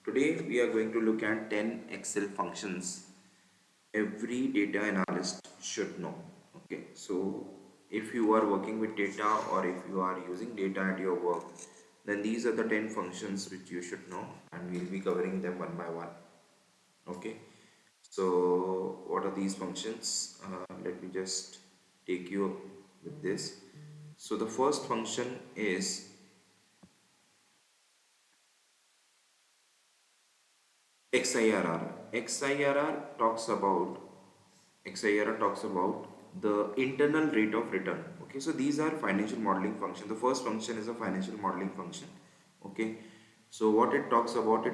Today we are going to look at 10 Excel functions every data analyst should know. Okay, so if you are working with data or if you are using data at your work, then these are the 10 functions which you should know, and we'll be covering them one by one. Okay, so what are these functions? Let me just take you with this. So the first function is XIRR. XIRR talks about XIRR talks about the internal rate of return. Okay, so these are financial modeling function. The first function is a financial modeling function. Okay, so what it talks about,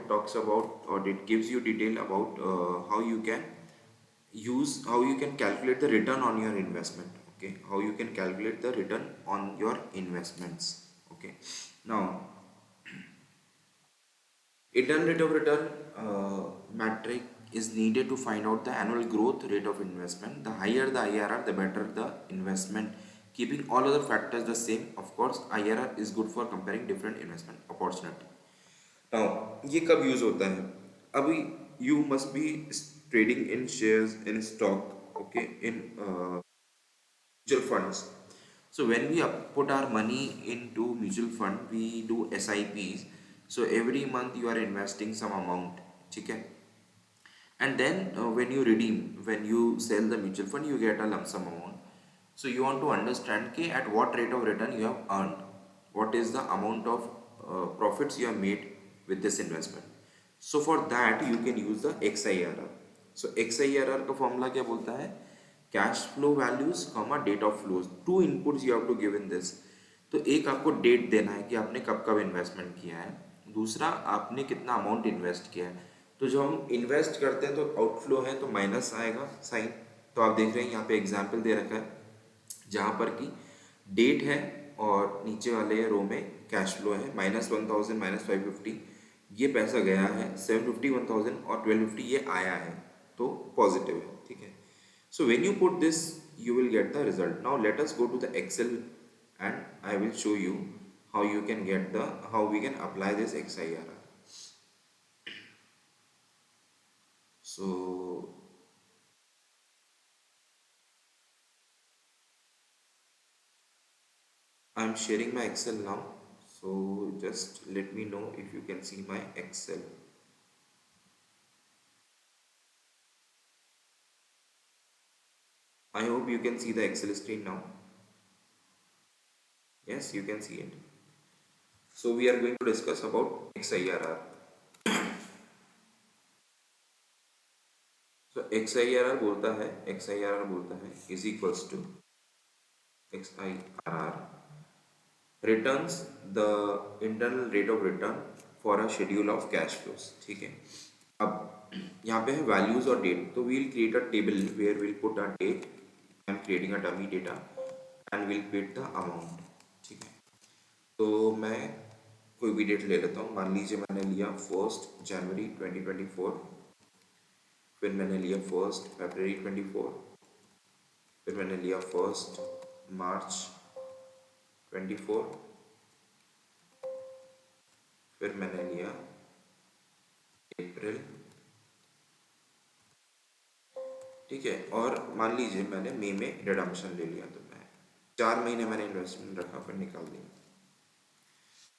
or it gives you detail about how you can calculate the return on your investment. Okay, how you can calculate the return on your investments. Okay, now internal rate of return metric is needed to find out the annual growth rate of investment. The higher the IRR, the better the investment. Keeping all other factors the same, of course, IRR is good for comparing different investment opportunity. Now, ये कब use होता है? अभी you must be trading in shares in stock, okay, in mutual funds. So when we put our money into mutual fund, we do SIPs. So every month you are investing some amount, ठीक है? And then when you redeem, when you sell the mutual fund, you get a lump sum amount. So you want to understand कि at what rate of return you have earned, what is the amount of profits you have made with this investment. So for that you can use the XIRR. So XIRR का formula क्या बोलता है? Cash flow values, date of flows. Two inputs you have to give in this. तो एक आपको date देना है कि आपने कब कब इन्वेस्टमेंट किया है, दूसरा आपने कितना अमाउंट इन्वेस्ट किया है. तो जब हम इन्वेस्ट करते हैं तो आउटफ्लो है तो माइनस आएगा साइन. तो आप देख रहे हैं यहाँ पे एग्जाम्पल दे रखा है जहाँ पर कि डेट है और नीचे वाले रो में कैश फ्लो है -1000 -550. ये पैसा गया है 750 1000 और 1250 ये आया है तो पॉजिटिव है. ठीक है. So when you put this, you will get the result. Now let us go to the Excel and I will show you how we can apply this XIRR. So I'm sharing my Excel now. So just let me know if you can see my Excel. I hope you can see the Excel screen now. Yes, you can see it. So we are going to discuss about XIRR. So XIRR बोलता है is equals to XIRR returns the internal rate of return for a schedule of cash flows. ठीक है. अब यहाँ पे है values और date. तो we'll create a table where will put a date. I am creating a dummy data and will put the amount. ठीक है. तो मैं कोई भी डेट ले लेता हूँ. मान लीजिए मैंने लिया 1 जनवरी 2024, फिर मैंने लिया 1 फरवरी 24, फिर मैंने लिया 1 मार्च 24, फिर मैंने लिया अप्रैल. ठीक है. और मान लीजिए मैंने मई में रिडम्पशन ले लिया तो मैं 4 महीने मैंने इन्वेस्टमेंट रखा फिर निकाल दिया.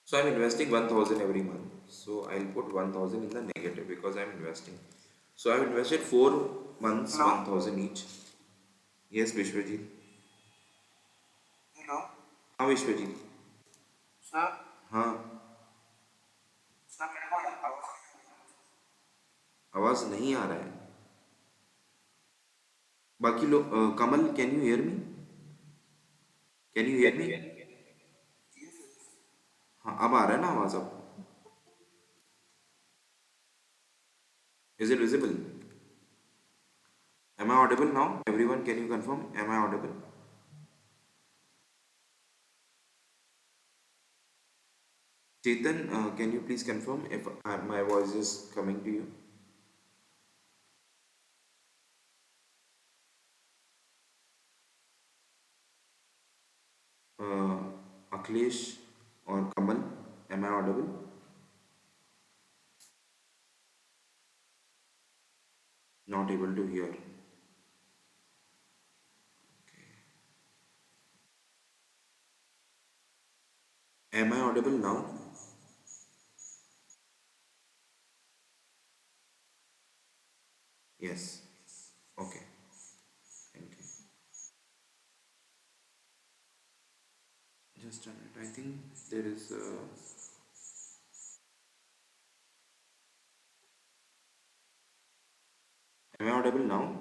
So I'm investing 1000 every month. So I'll put 1000 in the negative because I'm investing. So I've invested 4 months, Hello? 1000 each. Yes, Vishwajit. Hello, हाँ विश्वजीत. sir. हाँ. Sir, मेरे को आवाज आवाज नहीं आ रहा है. बाकी लोग Kamal, can you hear me? Can you hear me? हाँ, अब आ रहा है ना आवाज अब? Is it visible? Am I audible now? Everyone, can you confirm? Am I audible? Chetan, can you please confirm if my voice is coming to you? Uh, Akhilesh or Kamal, am I audible? not able to hear. Am I audible now? Yes. Okay. Thank you. Just a minute. I think there is. Am I audible now?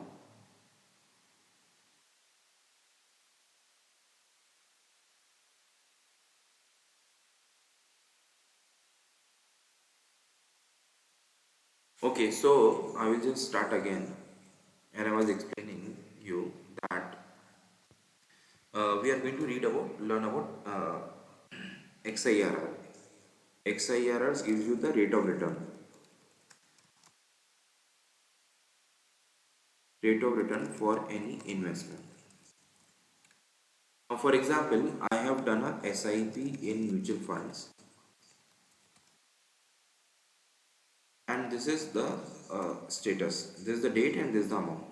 Okay, so I will just start again. And I was explaining you that we are going to learn about XIRR. XIRR gives you the rate of return for any investment. Now, for example, I have done a SIP in mutual funds, and this is the status. This is the date, and this is the amount.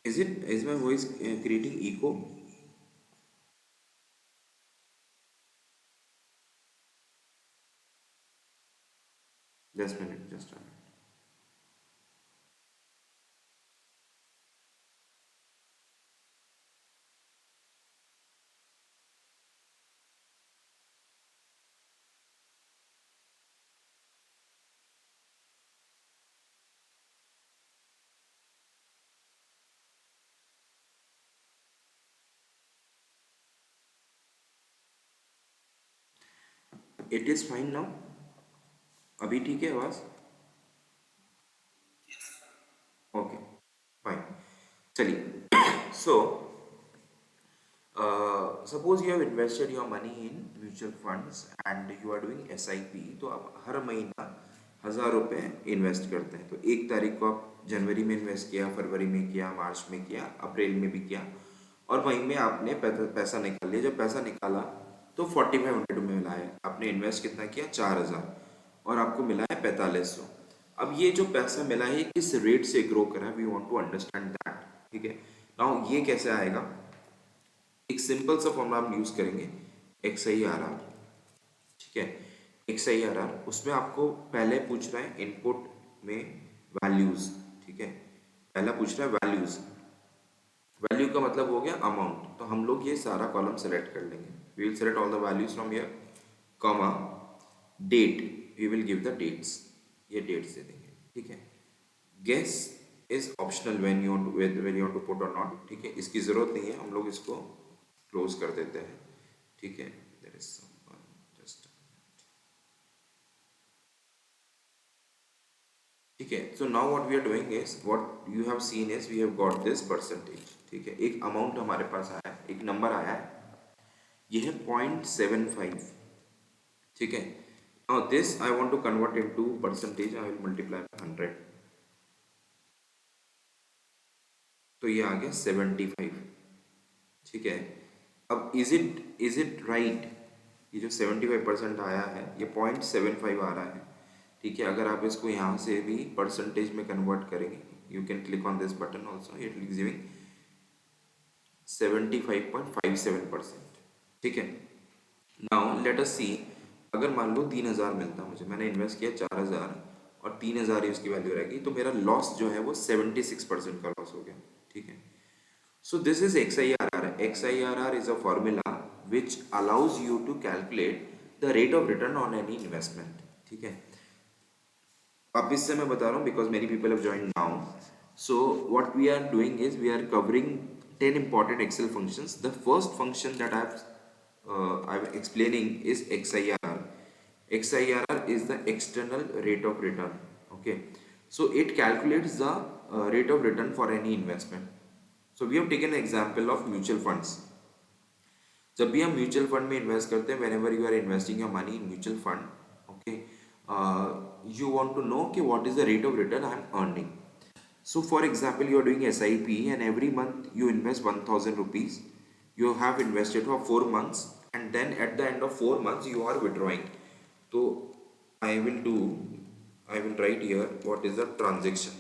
Is my voice creating echo? Just a minute, just a minute. It is fine now. अभी ठीक है आवाज? Okay, fine. चलिए. So, suppose you have invested your money in mutual funds and you are doing SIP, तो आप हर महीना 1,000 रुपये invest करते हैं. तो 1 तारीख को आप जनवरी में इन्वेस्ट किया, फरवरी में किया, मार्च में किया, अप्रैल में भी किया, और मई में आपने पैसा निकाल लिया. जब पैसा निकाला तो 4500 में मिला है. आपने इन्वेस्ट कितना किया? 4,000, और आपको मिला है 4500. अब ये जो पैसा मिला है किस रेट से ग्रो करा है, we want to understand that. ठीक है. नाउ ये कैसे आएगा? एक सिंपल सा फॉर्मूला हम यूज करेंगे, एक्स आई आर आर. ठीक है. एक्स आई आर आर, उसमें आपको पहले पूछ रहा है इनपुट में वैल्यूज. ठीक है. पहला पूछ रहा है वैल्यूज. वैल्यू का मतलब हो गया अमाउंट. तो हम लोग ये सारा कॉलम सेलेक्ट कर लेंगे. We will select all the values from here, comma, date, we will give the dates. ये डेट्स दे देंगे. ठीक है. Guess is optional when you want to put or not. ठीक है. इसकी जरूरत नहीं है, हम लोग इसको क्लोज कर देते हैं. ठीक है. There is someone just. ठीक है. So now what we are doing is, what you have seen is we have got this percentage. ठीक है. एक अमाउंट हमारे पास आया है, एक नंबर आया है, ये है 0.75. ठीक है. Now this I want to convert into percentage. I will multiply by 100. तो ये आ गया 75. ठीक है. अब इज इट राइट? ये जो 75% आया है, ये 0.75 आ रहा है. ठीक है. अगर आप इसको यहाँ से भी परसेंटेज में कन्वर्ट करेंगे, you can click on this button also, it is giving 75.57%. ठीक है. नाउ लेट अस सी, अगर मान लो 3,000 मिलता मुझे, मैंने इन्वेस्ट किया 4,000 और 3,000 ही उसकी वैल्यू रहेगी, तो मेरा लॉस जो है वो 76% का लॉस हो गया. ठीक है. So this is XIRR. XIRR is a formula which allows you to calculate the rate of return on any investment. ठीक है. अब इससे मैं बता रहा हूँ because many people have joined now. So what we are doing is we are covering 10 important Excel functions. The first function that I'm explaining is XIRR. XIRR is the external rate of return. Okay. So it calculates the rate of return for any investment. So we have taken an example of mutual funds. जब भी हम mutual fund में invest करते हैं, whenever you are investing your money in mutual fund, okay, you want to know कि what is the rate of return I am earning. So for example, you are doing SIP and every month you invest 1,000 rupees. You have invested for 4 months and then at the end of 4 months you are withdrawing. So I will do I will write here what is the transaction.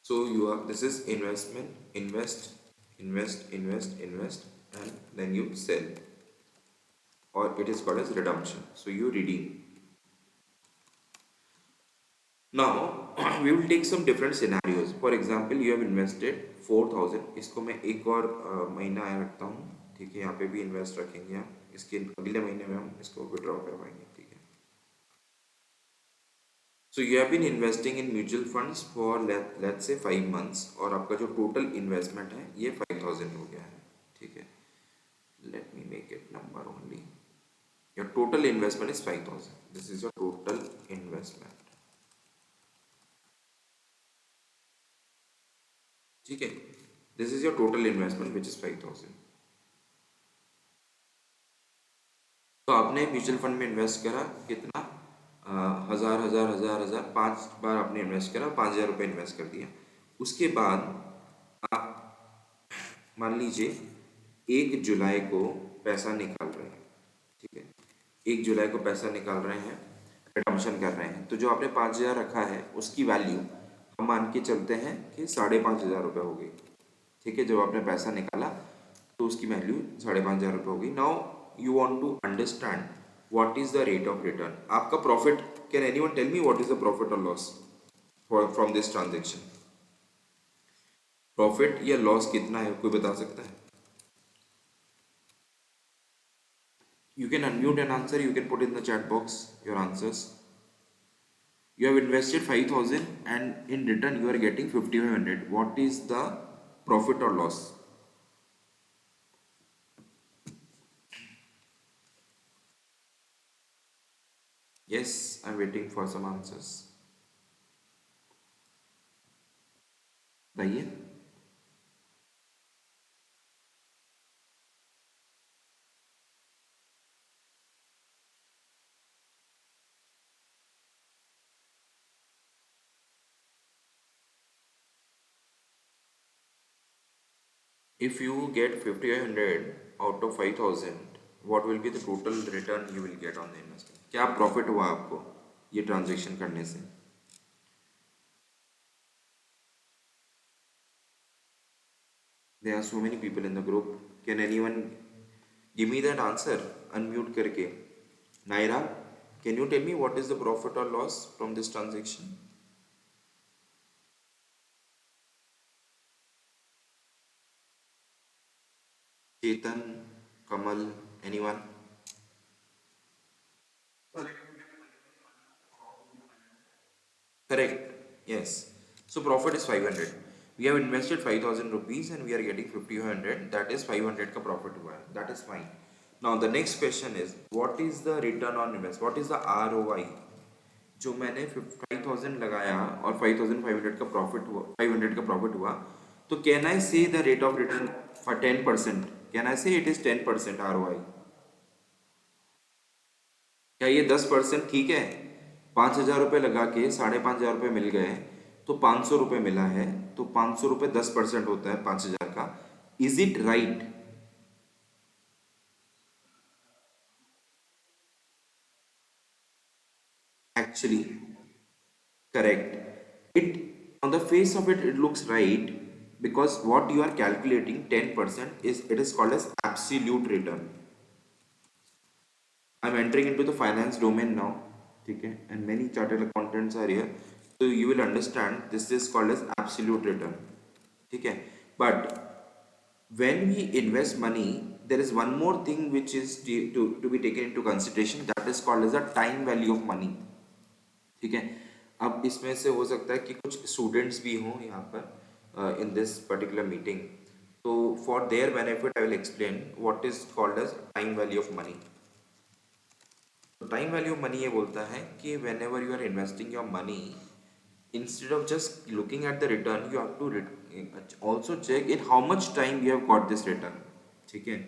So you are, this is investment, invest, and then you sell, or it is called as redemption. So you redeem. Now we will take some different scenarios. For example, you have invested 4,000. इसको मैं एक और महीना रखता हूँ, ठीक है, यहाँ पे भी इन्वेस्ट रखेंगे हम, इसके अगले महीने में हम इसको विड्रॉ करवाएंगे, ठीक है. So you have been investing in mutual funds for let's say 5 months, और आपका जो टोटल इन्वेस्टमेंट है ये 5,000 हो गया है, ठीक है. Let me make it number only. Your total investment is 5,000. This is your total investment. ठीक है. This is your total investment which is 5,000. तो आपने म्यूचुअल फंड में इन्वेस्ट करा कितना, हजार हजार हजार हजार 5 बार आपने इन्वेस्ट करा, 5,000 रुपये इन्वेस्ट कर दिया. उसके बाद आप मान लीजिए 1 जुलाई को पैसा निकाल रहे हैं, ठीक है, 1 जुलाई को पैसा निकाल रहे हैं, रिडम्पशन कर रहे हैं. तो जो आपने 5,000 रखा है उसकी वैल्यू हम मान के चलते हैं कि 5,500 हो गई, ठीक है. जब आपने पैसा निकाला तो उसकी वैल्यू 5,500 हो गई. Now you want to understand what is the rate of return. आपका profit, can anyone tell me what is the profit और loss from this transaction. Profit या लॉस कितना है, कोई बता सकता है? You can unmute and answer. You can put in the chat box your answers. You have invested 5,000 and in return you are getting 5,500. What is the profit or loss? Yes, I'm waiting for some answers. बताइए. If you get 5,500 out of 5,000, what will be the total return you will get on the investment? क्या profit हुआ आपको ये transaction करने से? There are so many people in the group. Can anyone give me that answer? Unmute करके. Naira, can you tell me what is the profit or loss from this transaction? Chetan, Kamal, anyone? Correct. Yes. So profit is 500. We have invested 5,000 rupees and we are getting 5,500. That is 500 का profit हुआ है. That is fine. Now the next question is, what is the return on investment? What is the ROI? जो मैंने 5,000 लगाया और 5,500 का profit हुआ, 500 का प्रॉफिट हुआ, तो कैन आई से the rate of return for 10%? Can I से इट इज 10% ROI? क्या ये 10% ठीक है? 5,000 रुपये लगा के 5,500 रुपये मिल गए, तो 500 रुपये मिला है, तो 500 रुपये 10% होता है 5,000 का. Is it right? Actually, correct. It, on the face of it, it looks right, because what you are calculating 10% is, it is called as absolute return. I'm entering into the finance domain now, okay, and many chartered accountants are here, so you will understand this is called as absolute return, okay. But when we invest money, there is one more thing which is to be taken into consideration, that is called as the time value of money, ठीक है. अब इसमें से हो सकता है कि कुछ स्टूडेंट्स भी हों यहाँ पर इन दिस पर्टिकुलर मीटिंग, तो for their benefit I will explain what is called as time value of money. तो टाइम वैल्यू ऑफ मनी ये बोलता है कि whenever you are investing your money, instead of just looking at the return, you have to also check in how much time you have got this return, ठीक है.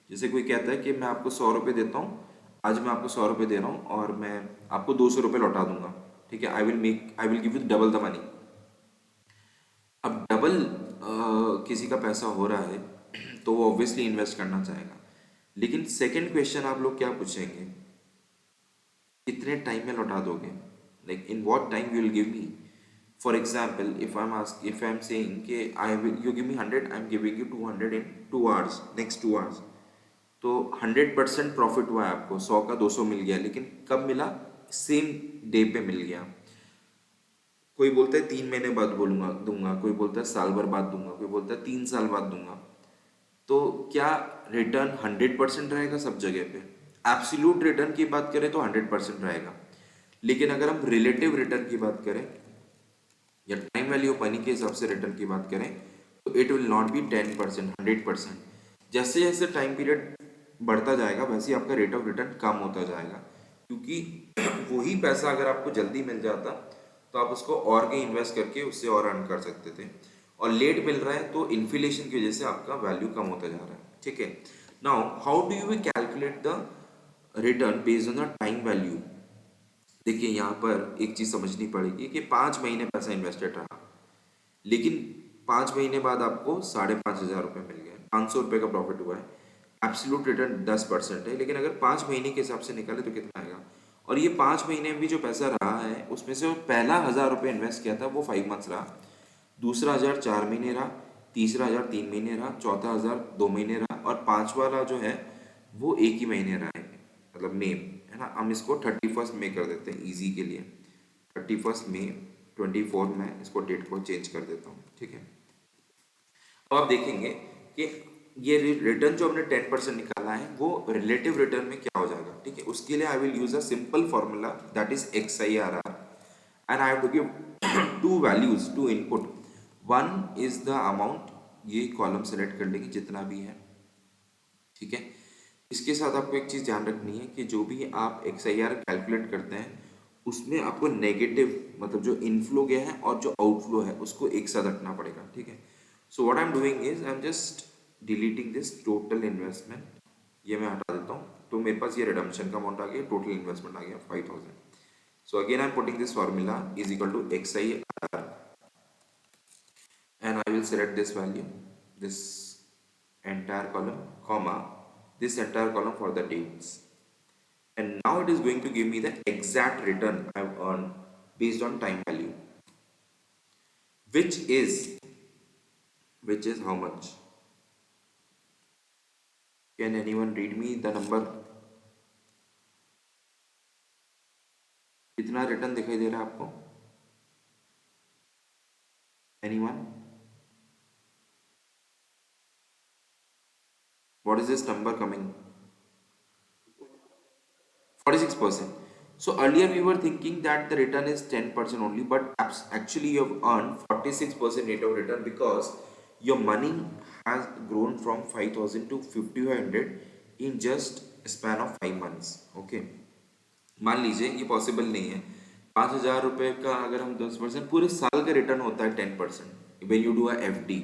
जैसे कोई कहता है कि मैं आपको 100 रुपये देता हूँ, आज मैं आपको 100 रुपये दे रहा हूँ और मैं आपको 200 रुपये लौटा दूंगा, ठीक है. I will give U double the money. अब डबल किसी का पैसा हो रहा है तो वो ऑब्वियसली इन्वेस्ट करना चाहेगा. लेकिन सेकंड क्वेश्चन आप लोग क्या पूछेंगे कितने टाइम में लौटा दोगे, like in what time you will give me. For example if I am saying कि I will you give me 100, I am giving you 200 in 2 hours, next 2 hours. तो 100% प्रॉफिट हुआ है आपको, 100 का 200 मिल गया, लेकिन कब मिला, सेम डे पे मिल गया. कोई बोलता है 3 महीने बाद बोलूंगा दूंगा, कोई बोलता है साल भर बाद दूंगा, कोई बोलता है 3 साल बाद दूंगा. तो क्या रिटर्न 100% रहेगा सब जगह पे? एब्सोल्यूट रिटर्न की बात करें तो 100% रहेगा, लेकिन अगर हम रिलेटिव रिटर्न की बात करें या टाइम वैल्यू ऑफ मनी के हिसाब से रिटर्न की बात करें तो इट विल नॉट बी 10%, 100%. जैसे जैसे टाइम पीरियड बढ़ता जाएगा वैसे ही आपका रेट ऑफ रिटर्न कम होता जाएगा, क्योंकि वही पैसा अगर आपको जल्दी मिल जाता तो आप उसको और कहीं इन्वेस्ट करके उससे और अर्न कर सकते थे, और लेट मिल रहा है तो इन्फ्लेशन की वजह से आपका वैल्यू कम होता जा रहा है. ठीक है. Now how do you calculate the return based on the time value? देखिए यहाँ पर एक चीज समझनी पड़ेगी कि 5 महीने पैसा इन्वेस्टेड रहा, लेकिन 5 महीने बाद आपको 5,500 रुपये मिल गए, 500 रुपये का प्रॉफिट हुआ है. एब्सोल्यूट रिटर्न 10% है, लेकिन अगर 5 महीने के हिसाब से निकाले तो कितना आएगा? और ये 5 महीने में भी जो पैसा रहा है उसमें से पहला 1,000 रुपये इन्वेस्ट किया था वो 5 मंथ्स रहा, दूसरा 1,000 4 महीने रहा, तीसरा 1,000 3 महीने रहा, चौथा 1,000 2 महीने रहा, और पांचवा वाला जो है वो एक ही महीने रहा है, मतलब मई, है ना. हम इसको 31 मई कर देते हैं इजी के लिए, 31 मई 24 में इसको डेट को चेंज कर देता हूँ. ठीक है. अब आप देखेंगे कि ये रिटर्न जो हमने 10% निकाला है वो रिलेटिव रिटर्न में क्या हो जाएगा. ठीक है. उसके लिए I will use a simple formula that is XIRR, and I have to give two values, two input. One is the amount, ये कॉलम सेलेक्ट कर लेंगे जितना भी है. ठीक है. इसके साथ आपको एक चीज ध्यान रखनी है कि जो भी आप XIR कैलकुलेट करते हैं उसमें आपको नेगेटिव, मतलब जो इनफ्लो गया है और जो आउटफ्लो है उसको एक साथ रखना पड़ेगा. ठीक है. So what I am doing is I am just deleting this total investment, ये मैं हटा देता हूँ. तो मेरे पास ये रिडम्पशन का अमाउंट आ गया, टोटल इन्वेस्टमेंट आ गया 5,000. So again I am putting this formula is equal to XIR, and I will select this value, this entire column, comma, this entire column for the dates. And now it is going to give me the exact return I have earned based on time value, which is how much? Can anyone read me the number? कितना return दिखाई दे रहा है आपको? Anyone? What is this number coming? 46%. So earlier we were thinking that the return is 10% only, but actually you have earned 46% rate of return because your money has grown from 5,000 to 5,500 in just a span of 5 months. Okay. मान लीजिए ये possible नहीं है, 5,000 रुपये का अगर हम 10%, पूरे साल का रिटर्न होता है 10% वेन यू डू FD,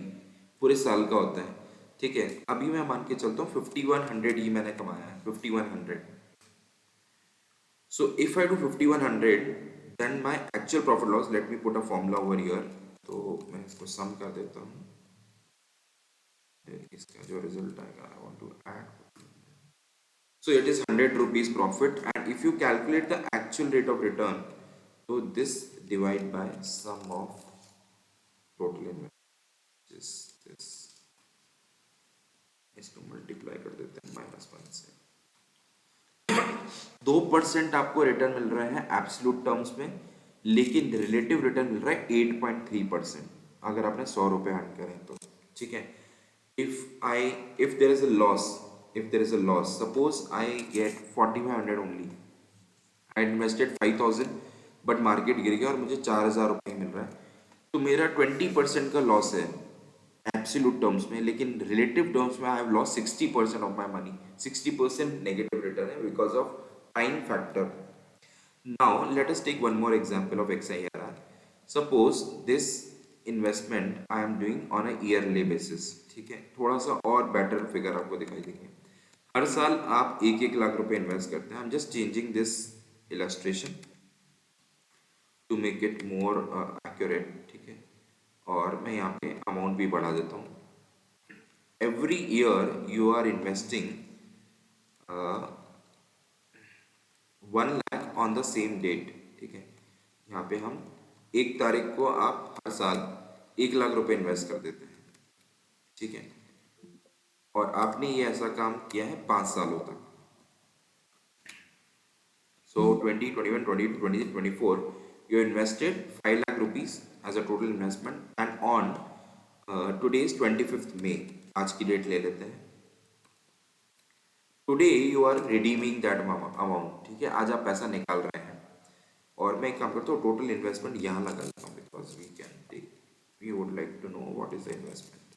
पूरे साल का होता है. ठीक है. अभी मैं मान के चलता हूँ 5,100 ये मैंने कमाया है, 5,100. So if I do 5,100, then my actual profit loss, let me put a formula over here. तो मैं इसको सम कर देता हूँ, इसका जो रिजल्ट आएगा I want to add. So it is 100 rupees profit, and if you calculate the actual rate of return, so this divide by sum of total investment is this. इसको मल्टीप्लाई कर देते हैं -1 से. 2% आपको रिटर्न मिल रहा है absolute terms में, लेकिन रिलेटिव रिटर्न मिल रहा है 8.3% अगर आपने 100 रुपये अर्न करें तो. ठीक है. If there is a loss, suppose I get 4,500 only, I invested 5,000 but market गिर गया और मुझे 4,000 रुपये मिल रहा है, तो मेरा 20% का लॉस है एब्सोल्यूट टर्म्स में, लेकिन रिलेटिव टर्म्स में I have loss 60% of my money. 60% negative return है because of time factor. Now let us take one more example of XIRR. Suppose this investment I am doing on a yearly basis. ठीक है. थोड़ा सा और better figure आपको दिखाई देंगे. हर साल आप 1-1 लाख रुपए इन्वेस्ट करते हैं. I'm just changing this illustration to make it more accurate. ठीक है. और मैं यहाँ पे अमाउंट भी बढ़ा देता हूँ. Every year you are investing 1 lakh on the same date, ठीक है। यहाँ पे हम 1 तारीख को आप हर साल 1 लाख रुपए इन्वेस्ट कर देते हैं, ठीक है। और आपने ये ऐसा काम किया है 5 सालों तक। So 2021, 22, 23, 24, you invested 5 lakh rupees as a total investment, and on today's 25th May, आज की डेट ले लेते हैं, today you are redeeming that amount, ठीक है। आज आप पैसा निकाल रहे हैं, और मैं एक काम करता हूँ, टोटल इन्वेस्टमेंट यहाँ लगा लेता हूँ, because we can take, we would like to know what is the investment.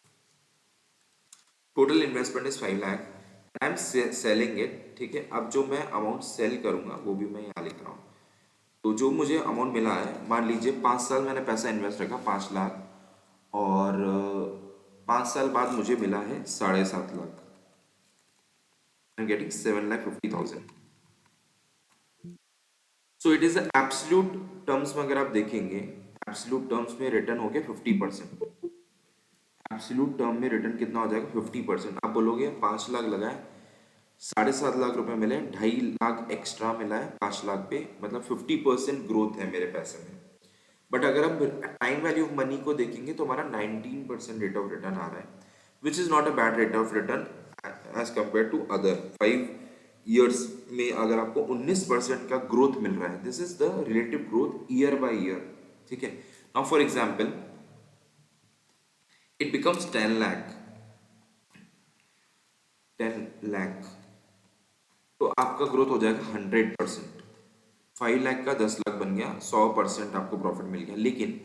Total investment is 5 lakh, I am selling it, ठीक है। अब जो मैं अमाउंट सेल करूंगा वो भी मैं यहाँ लिख रहा हूँ। तो जो मुझे अमाउंट मिला है, मान लीजिए 5 साल मैंने पैसा इन्वेस्ट रखा 5 लाख, और 5 साल बाद मुझे मिला है 7.5 lakh, I am getting 7,50,000। So it is absolute terms में अगर आप देखेंगे, एब्सोल्यूट टर्म्स में रिटर्न हो गया 50%। एब्सोल्यूट टर्म में रिटर्न कितना हो जाएगा? 50%। आप बोलोगे 5 लाख लगाए, 7.5 लाख रुपए मिले, 2.5 लाख एक्स्ट्रा मिला है 5 लाख पे, मतलब 50% ग्रोथ है मेरे पैसे में। बट अगर हम टाइम वैल्यू ऑफ मनी को देखेंगे तो हमारा 19% रेट ऑफ रिटर्न आ रहा है, which is not a bad rate of return as compare to other. 5 years में अगर आपको 19% का ग्रोथ मिल रहा है, this is the relative growth year by year, ठीक है। Now for example, it becomes 10 lakh, तो आपका ग्रोथ हो जाएगा 100%। 5 लाख का 10 लाख बन गया, 100% आपको प्रॉफिट मिल गया। लेकिन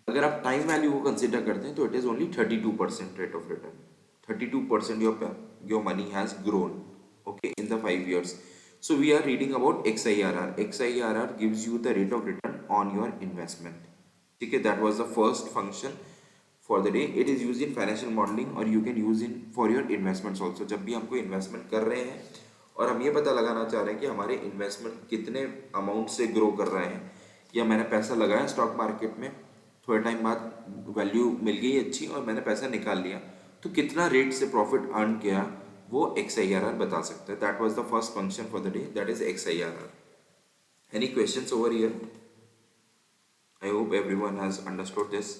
अगर आप टाइम वैल्यू को कंसिडर करते हैं तो it is only 32% rate of return. 32% your money has grown, okay, in the 5 years। So we are reading about XIRR। XIRR gives you the rate of return on your investment, ठीक है। That was the first function for the day. It is use in financial modelling, और you can use in for your investments also. जब भी हम कोई investment कर रहे हैं और हम ये पता लगाना चाह रहे हैं कि हमारे इन्वेस्टमेंट कितने अमाउंट से ग्रो कर रहे हैं, या मैंने पैसा लगाया स्टॉक मार्केट में, थोड़े टाइम बाद वैल्यू मिल गई अच्छी और मैंने पैसा निकाल लिया, तो कितना रेट से प्रॉफिट अर्न किया, वो XIRR बता सकता है। That was the first function for the day, that is XIRR। Any questions over here? I hope everyone has understood this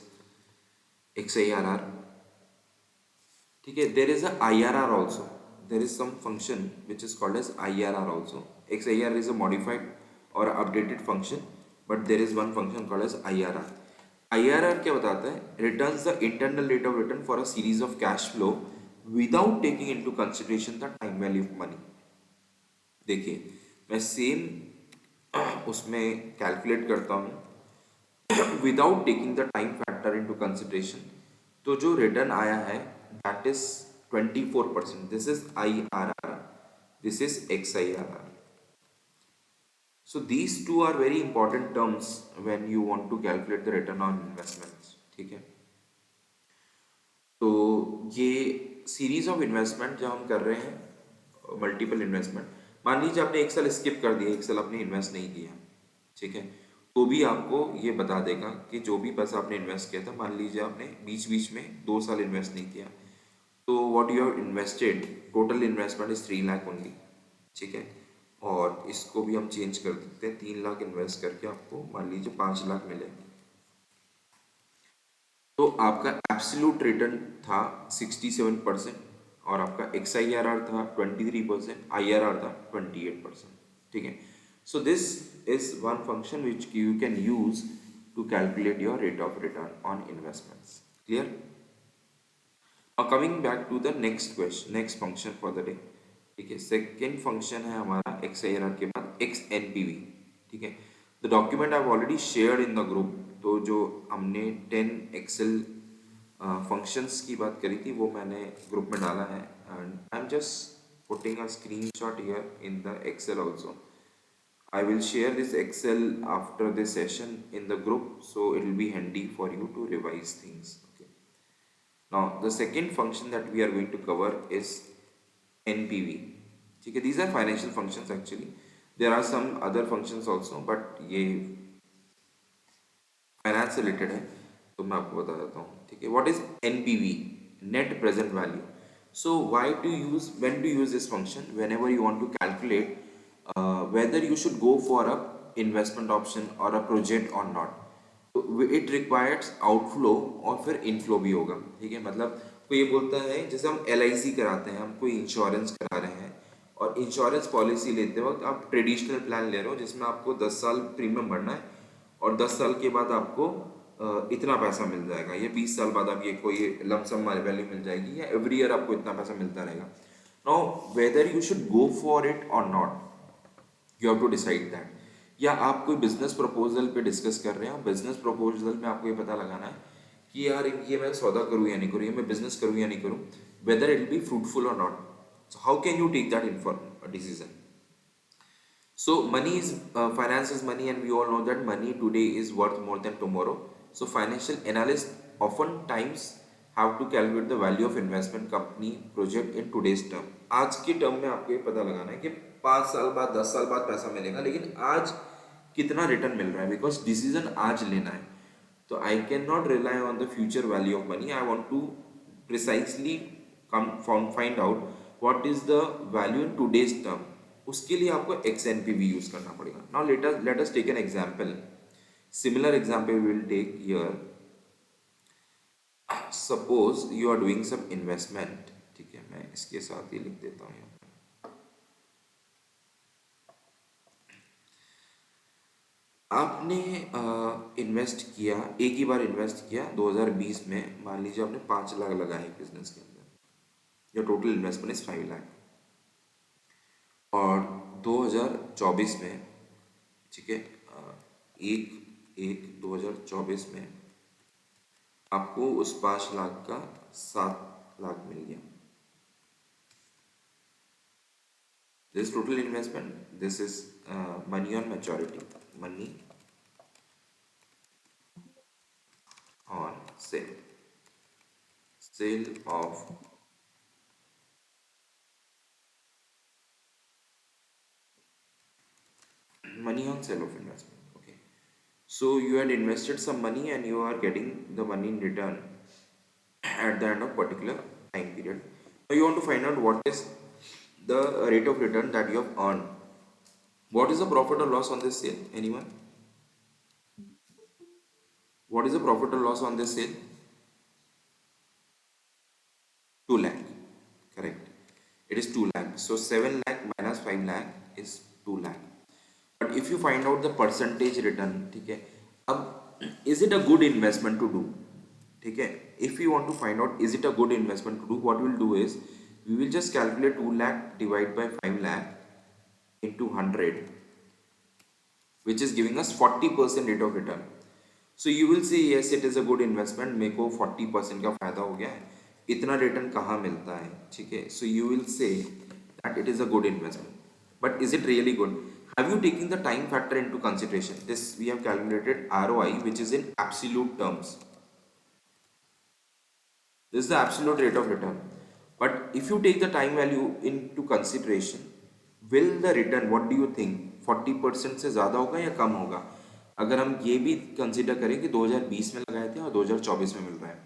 XIRR, ठीक है। There is a IRR also, there is some function which is called as IRR also. XIRR is a modified or updated function, but there is one function called as IRR. IRR क्या बताता है? Returns the internal rate of return for a series of cash flow without taking into consideration the time value of money. देखिए, मैं same उसमें calculate करता हूँ without taking the time factor into consideration, तो जो रिटर्न आया है that is 24%। This is IRR, this is XIRR। So these two are very important terms when you want to calculate the return on investments, ठीक है। तो ये series of investment जब हम कर रहे हैं, मल्टीपल इन्वेस्टमेंट, मान लीजिए आपने 1 साल स्किप कर दिया, 1 साल आपने इन्वेस्ट नहीं किया, ठीक है, तो भी आपको ये बता देगा कि जो भी पैसा आपने इन्वेस्ट किया था, मान लीजिए आपने बीच बीच में 2 साल इन्वेस्ट नहीं किया, तो what you have invested, total investment is 3 lakh only, ठीक है। और इसको भी हम चेंज कर देते हैं, 3 लाख इन्वेस्ट करके आपको मान लीजिए 5 लाख मिले, तो आपका एब्सोल्यूट रिटर्न था 67%, और आपका XIRR था 23%, IRR था 28%, ठीक है। So this is one function which you can use to calculate your rate of return on investments. Clear? Now coming back to the next question, next function for the day, ठीक है। Second function है हमारा XIRR के बाद XNPV, ठीक है। The document I already shared in the group, तो जो हमने 10 एक्सेल फंक्शंस की बात करी थी वो मैंने ग्रुप में डाला है, and I am just putting a screenshot here in the Excel also. I will share this Excel after this session in the group, so it will be handy for you to revise things. Okay. Now the second function that we are going to cover is NPV. ठीक है, these are financial functions actually. There are some other functions also, but ये finance से related है, तो मैं आपको बता देता हूँ, ठीक है। What is NPV? Net present value. So why to use, when to use this function? Whenever you want to calculate whether you should go for a investment option or a project or not. तो it requires outflow और फिर inflow भी होगा, ठीक है। मतलब कोई ये बोलता है जैसे हम LIC कराते हैं, हम कोई इंश्योरेंस करा रहे हैं और इंश्योरेंस पॉलिसी लेते वक्त आप ट्रेडिशनल प्लान ले रहे हो जिसमें आपको 10 साल प्रीमियम भरना है और 10 साल के बाद आपको इतना पैसा मिल जाएगा, या 20 साल बाद आप ये कोई लमसम वैल्यू मिल जाएगी, या एवरी ईयर आपको इतना पैसा मिलता रहेगा। Now whether you should go for it और not, you have to decide that. या आप कोई बिजनेस प्रपोजल पे डिस्कस कर रहे हैं, बिजनेस प्रपोजल में आपको ये पता लगाना है कि यार ये मैं सौदा करूँ या नहीं करूँ, ये मैं बिजनेस करूँ या नहीं करूँ, whether it be fruitful or not. So how can you take that inform decision? So money is finance is money, and we all know that money today is worth more than tomorrow. So financial analysts often times have to calculate the value of investment company project in today's term. आज के term में आपको ये पता लगाना है कि 5 साल बाद 10 साल बाद पैसा मिलेगा, लेकिन आज कितना रिटर्न मिल रहा है, बिकॉज डिसीजन आज लेना है। तो I can not rely on the future value of money, I want to precisely find out what is the value in today's term. उसके लिए आपको XNPV यूज करना पड़ेगा। Now let us take an example, similar example we will take here. Suppose you are doing some investment, ठीक है, मैं इसके साथ ही लिख देता हूँ। आपने इन्वेस्ट किया, एक ही बार इन्वेस्ट किया 2020 में, मान लीजिए आपने 5 लाख लगाए बिजनेस के अंदर, your total investment is 5 lakh. और 2024 में, ठीक है, 1/1/2024 में आपको उस 5 लाख का 7 लाख मिल गया। This total investment, this is money on maturity, money on sale of money on sale of investment. Okay, so you had invested some money and you are getting the money in return at the end of particular time period. Now you want to find out what is the rate of return that you have earned. What is the profit or loss on this sale? Anyone? What is the profit or loss on this sale? 2 lakh. Correct. It is 2 lakh. So 7 lakh minus 5 lakh is 2 lakh. But if you find out the percentage return, ठीक है, अब is it a good investment to do? ठीक है, if you want to find out is it a good investment to do, what we will do is we will just calculate 2 lakh divided by 5 lakh into 100, which is giving us 40% rate of return. So you will say yes, it is a good investment, मेरे को 40% का फायदा हो गया है, इतना return कहाँ मिलता है, ठीक है। So you will say that it is a good investment, but is it really good? Have you taken the time factor into consideration? This we have calculated ROI, which is in absolute terms. This is the absolute rate of return. But if you take the time value into consideration, will the return, what do you think, 40% से ज़्यादा होगा या कम होगा? अगर हम ये भी consider करें कि 2020 में लगाए थे और 2024 में मिल रहा है,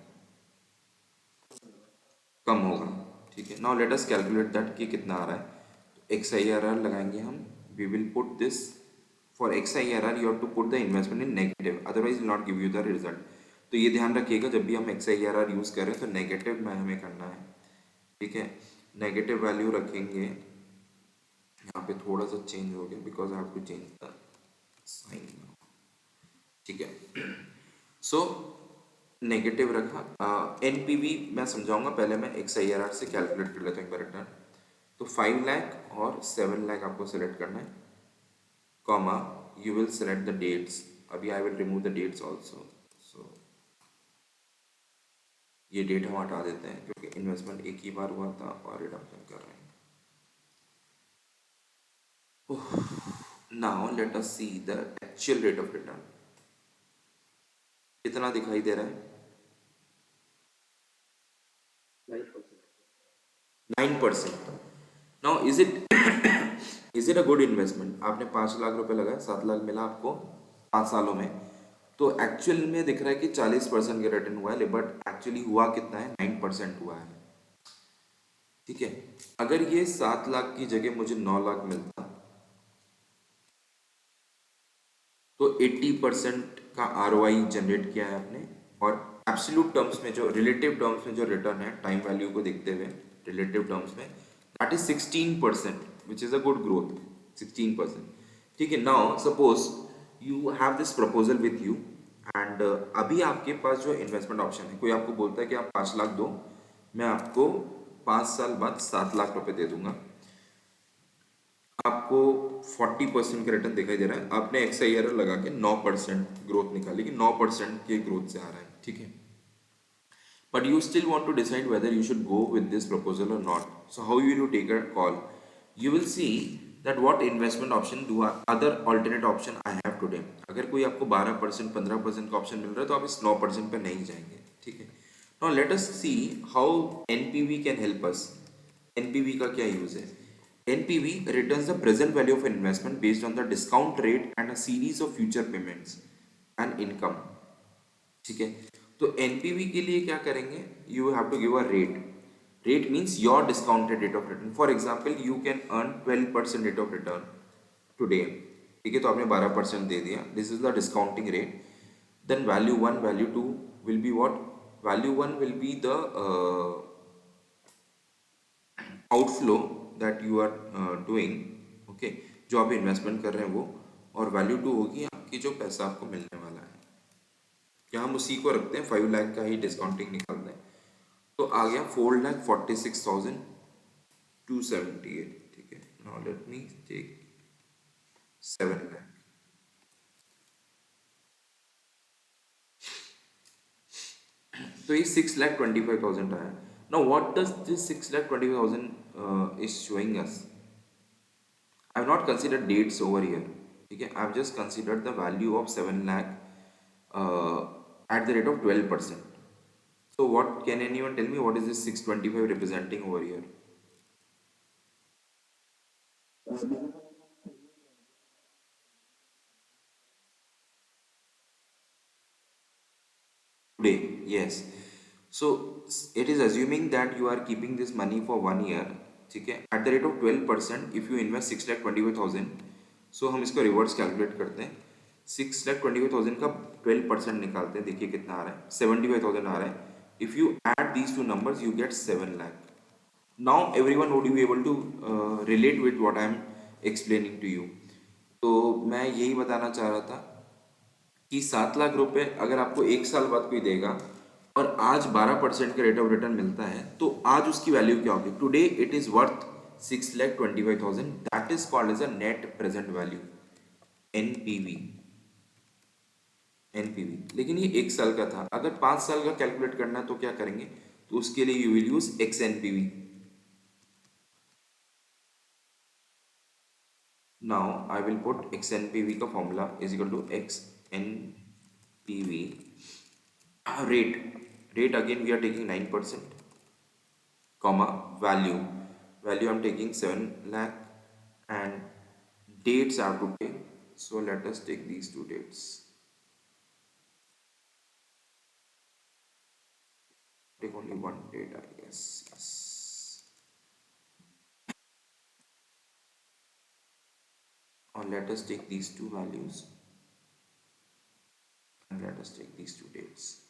कम होगा, ठीक है। Now let us calculate that कि कितना आ रहा है। तो XIRR लगाएंगे हम, we will put this for XIRR you have to put the investment in negative, otherwise will not give you the result. तो ये ध्यान रखिएगा जब भी हम XIRR यूज करें तो नेगेटिव में हमें करना है, ठीक है। नेगेटिव वैल्यू रखेंगे, यहाँ पे थोड़ा सा चेंज हो गया because I have to change the sign, ठीक है। सो नेगेटिव रखा। NPV मैं समझाऊंगा, पहले मैं XIRR से कैलकुलेट कर लेता हूँ एक बार रिटर्न। तो 5 लाख और 7 लाख आपको सेलेक्ट करना है, comma you will select the dates. अभी I will remove the dates also, so ये डेट हम हटा देते हैं क्योंकि इन्वेस्टमेंट एक ही बार हुआ था और रिडम्पशन कर रहे हैं। Now let us see the actual rate of return. कितना दिखाई दे रहा है? 9%। Now is it a good investment? आपने 5 लाख रुपए लगाए, 7 लाख मिला आपको 5 सालों में, तो एक्चुअल में दिख रहा है कि 40% का रिटर्न हुआ है, बट एक्चुअली हुआ कितना है? 9% हुआ है, ठीक है। अगर ये 7 लाख की जगह मुझे 9 लाख मिलता तो 80% का आरओआई जनरेट किया है आपने। और एब्सोल्यूट टर्म्स में जो रिलेटिव टर्म्स में जो रिटर्न है टाइम वैल्यू को देखते हुए रिलेटिव टर्म्स में that is 16%, which is a good growth. 16%। ठीक है। Now suppose you have this proposal with you and अभी आपके पास जो इन्वेस्टमेंट ऑप्शन है, कोई आपको बोलता है कि आप 5 लाख दो, मैं आपको 5 साल बाद 7 लाख रुपए दे दूंगा, आपको 40% का रिटर्न दिखाई दे रहा है, आपने एक्स आई आर लगा के 9% ग्रोथ निकाली कि 9% के ग्रोथ से आ रहा है। ठीक है। But you still want to decide whether you should go with this proposal or not. So how will you take a call? You will see that what investment option do other alternate option I have today. अगर कोई आपको 12% 15% का option मिल रहा है तो आप इस 9% पे नहीं जाएंगे। ठीक है। Now let us see how NPV can help us. NPV का क्या यूज है? NPV returns the present value of investment based on the discount rate and a series of future payments and income. ठीक है। तो NPV के लिए क्या करेंगे? You have to give a rate. Rate means your discounted rate of return. For example you can earn 12% rate of return today. ठीक है। तो आपने 12% दे दिया, this is the discounting rate. Then value one value two will be what? Value one will be the outflow that you are doing. Okay. जो आप investment कर रहे हैं वो। और वैल्यू टू होगी आपकी जो पैसा आपको मिलने वाला है। क्या हम उसी को रखते हैं, 5 लाख का ही डिस्काउंटिंग निकालते हैं। तो आ गया 4,46,278। ठीक है। Now let me take 7 lakh. तो ये 6,25,000 आया। Now what does this 6,25,000 is showing us? I have not consider dates over here. ठीक है। I have just consider the value of 7 lakh at the rate of 12%. So what can anyone tell me what is this 625 representing over here? Today, yes. So it is assuming that you are keeping this money for 1 year. ठीक है। At the rate of 12%, if you invest 6,25,000, so हम इसको reverse calculate करते हैं। 6,25,000 का 12% निकालते हैं, देखिए कितना आ रहा है, 75,000 आ रहा है। If you add these two numbers you get 7 lakh. Now everyone would be able to relate with what I am explaining to you. तो मैं यही बताना चाह रहा था कि 7 लाख रुपए अगर आपको 1 साल बाद कोई देगा और आज 12% का रेट ऑफ रिटर्न मिलता है तो आज उसकी वैल्यू क्या होगी? Today it is worth 6,25,000। That is called as a net present value, NPV. NPV. लेकिन ये 1 साल का था, अगर 5 साल का कैलकुलेट करना है तो क्या करेंगे? तो उसके लिए you will use X NPV. Now I will put X NPV का formula is equal to X NPV rate again we are taking 9%, comma value, I'm taking 7 lakh, and dates are to take, so let us take these two dates. Take only one date, I guess. Yes. Or let us take these two values and let us take these two dates.